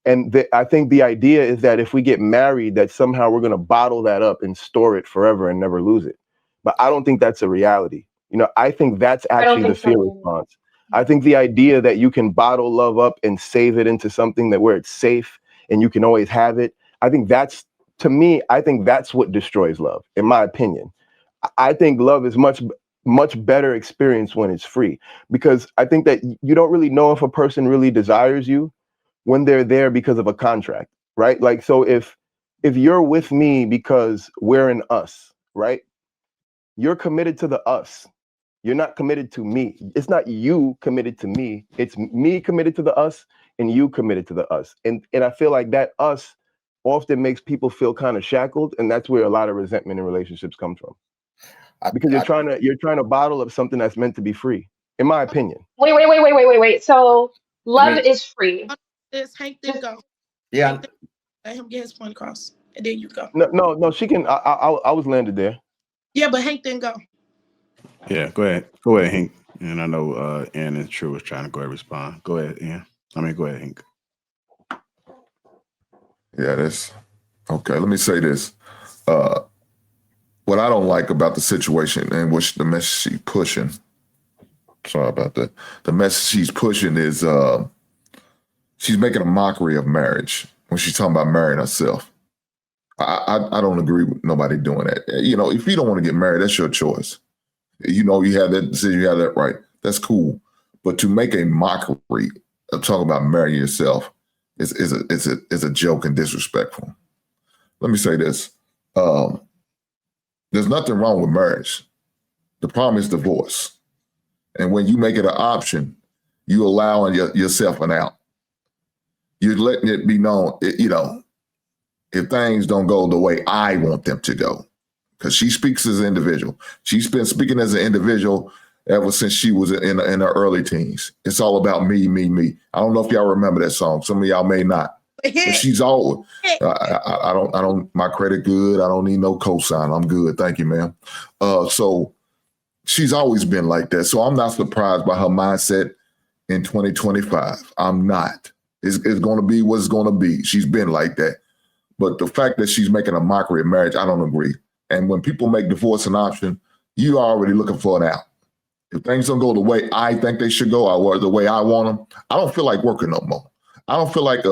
And I think the idea is that if we get married, that somehow we're going to bottle that up and store it forever and never lose it. But I don't think that's a reality. I think that's I don't actually the think fear so. response. I think the idea that you can bottle love up and save it into something that where it's safe and you can always have it. I think that's, to me, I think that's what destroys love, in my opinion. I think love is much better experience when it's free, because I think that you don't really know if a person really desires you when they're there because of a contract, right? Like, so if you're with me because we're an us, right? You're committed to the us. You're not committed to me. It's not you committed to me. It's me committed to the us and you committed to the us. And I feel like that us often makes people feel kind of shackled, and that's where a lot of resentment in relationships comes from. Because you're trying to bottle up something that's meant to be free, in my opinion. Wait. So love is free. This Hank then go. Yeah. Let him get his point across, and then you go. No. She can. I was landed there. Yeah, but Hank then go. Yeah, go ahead, Hank. And I know Ann and True was trying to go ahead and respond. Go ahead, Ann. Go ahead, Hank. Yeah, that's okay. Let me say this. What I don't like about the situation and which the message she's pushing. Sorry about that. The message she's pushing is she's making a mockery of marriage when she's talking about marrying herself. I don't agree with nobody doing that. If you don't want to get married, that's your choice. You have that decision, you have that right. That's cool. But to make a mockery of talking about marrying yourself is a joke and disrespectful. Let me say this. There's nothing wrong with marriage. The problem is divorce. And when you make it an option, you allowing yourself an out. You're letting it be known, if things don't go the way I want them to go. Because she speaks as an individual. She's been speaking as an individual ever since she was in her early teens. It's all about me, me, me. I don't know if y'all remember that song. Some of y'all may not. But she's always, I don't, my credit good. I don't need no cosign. I'm good. Thank you, ma'am. So she's always been like that. So I'm not surprised by her mindset in 2025. I'm not. It's going to be what it's going to be. She's been like that. But the fact that she's making a mockery of marriage, I don't agree. And when people make divorce an option, you're already looking for an out. If things don't go the way I think they should go or the way I want them, I don't feel like working no more. I don't feel like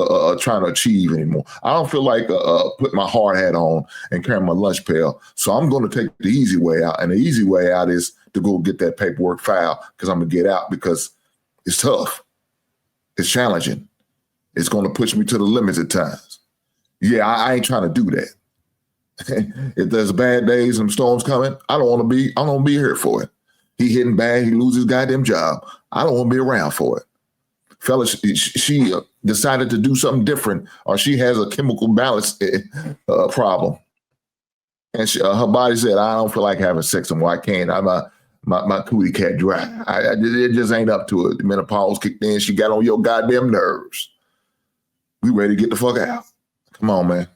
trying to achieve anymore. I don't feel like putting my hard hat on and carrying my lunch pail. So I'm going to take the easy way out. And the easy way out is to go get that paperwork filed because I'm going to get out because it's tough. It's challenging. It's going to push me to the limits at times. Yeah, I ain't trying to do that. If there's bad days and storms coming, I don't want to be here for it. He hitting bad, he loses his goddamn job. I don't want to be around for it. Fellas, she decided to do something different, or she has a chemical balance problem. And her body said, I don't feel like having sex anymore. I can't. My cootie cat dry. It just ain't up to it. The menopause kicked in. She got on your goddamn nerves. We ready to get the fuck out. Come on, man.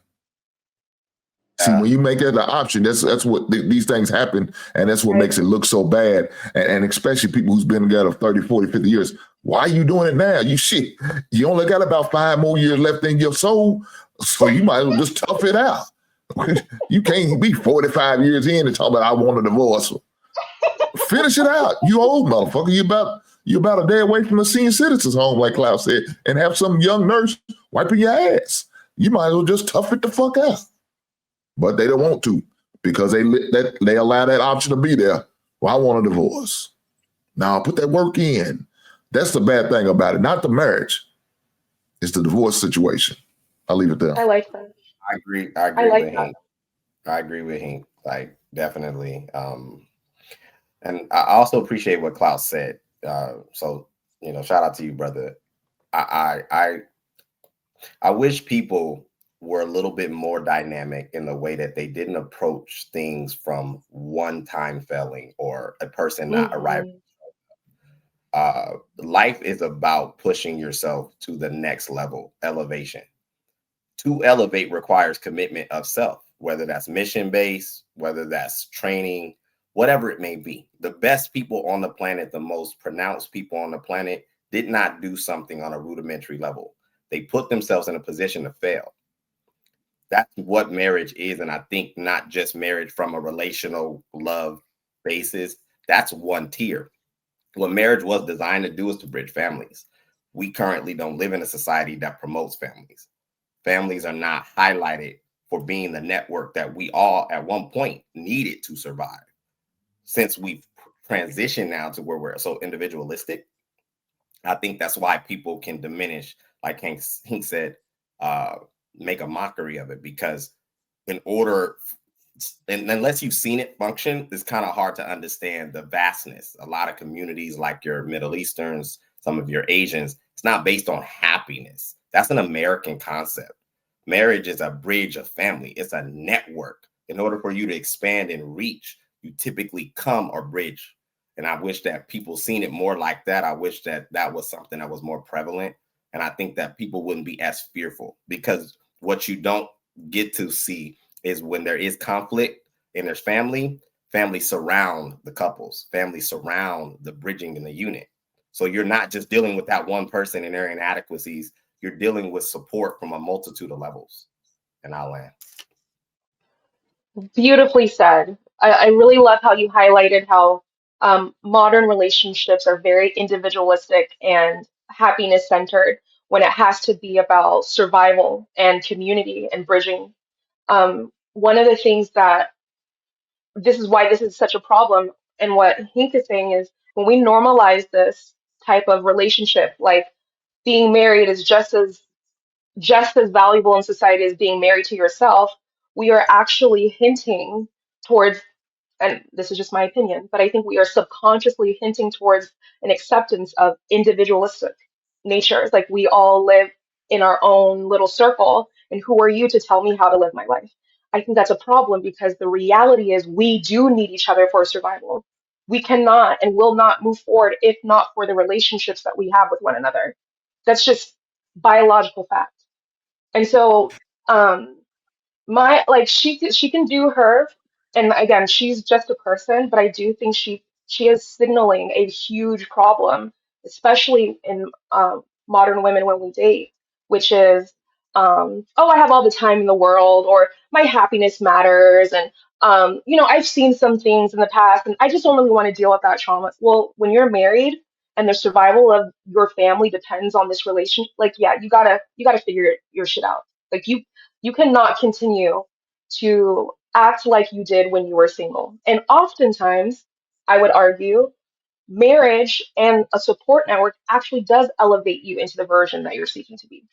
See, when you make that an option, that's what these things happen, and that's what makes it look so bad, and especially people who's been together 30, 40, 50 years. Why are you doing it now? You only got about 5 more years left in your soul, so you might as well just tough it out. You can't be 45 years in and talk about I want a divorce. Finish it out. You old motherfucker. You about a day away from a senior citizens home, like Klaus said, and have some young nurse wiping your ass. You might as well just tough it the fuck out. But they don't want to because they allow that option to be there. Well, I want a divorce. Now, put that work in. That's the bad thing about it. Not the marriage. It's the divorce situation. I'll leave it there. I like that. I agree like with that. Hank. I agree with Hank. Like, definitely. And I also appreciate what Klaus said. So, shout out to you, brother. I wish people were a little bit more dynamic in the way that they didn't approach things from one-time failing or a person not arriving. Life is about pushing yourself to the next level, elevation. To elevate requires commitment of self, whether that's mission-based, whether that's training, whatever it may be. The best people on the planet, the most pronounced people on the planet, did not do something on a rudimentary level. They put themselves in a position to fail. That's what marriage is. And I think not just marriage from a relational love basis, that's one tier. What marriage was designed to do is to bridge families. We currently don't live in a society that promotes families. Families are not highlighted for being the network that we all at one point needed to survive. Since we've transitioned now to where we're so individualistic, I think that's why people can diminish, like Hank said, make a mockery of it, because in order, and unless you've seen it function, it's kind of hard to understand the vastness. A lot of communities like your Middle Easterns, some of your Asians, it's not based on happiness. That's an American concept. Marriage is a bridge of family. It's a network. In order for you to expand and reach, you typically come or bridge. And I wish that people seen it more like that. I wish that that was something that was more prevalent. And I think that people wouldn't be as fearful, because what you don't get to see is when there is conflict and there's families surround the couples, families surround the bridging in the unit. So you're not just dealing with that one person and their inadequacies, you're dealing with support from a multitude of levels. And I'll land. Beautifully said. I really love how you highlighted how modern relationships are very individualistic and happiness centered when it has to be about survival and community and bridging. One of the things that this is why this is such a problem, and what Hink is saying is when we normalize this type of relationship, like being married is just as valuable in society as being married to yourself, we are actually hinting towards, and this is just my opinion, but I think we are subconsciously hinting towards an acceptance of individualistic nature. It's like we all live in our own little circle, and who are you to tell me how to live my life? I think that's a problem because the reality is we do need each other for survival. We cannot and will not move forward if not for the relationships that we have with one another. That's just biological fact. And so, my like she can do her, and again, she's just a person, but I do think she is signaling a huge problem, especially in modern women when we date, which is oh, I have all the time in the world, or my happiness matters, and I've seen some things in the past, and I just don't really want to deal with that trauma. Well, when you're married and the survival of your family depends on this relationship, like yeah, you gotta figure your shit out. Like you cannot continue to act like you did when you were single. And oftentimes, I would argue, marriage and a support network actually does elevate you into the version that you're seeking to be.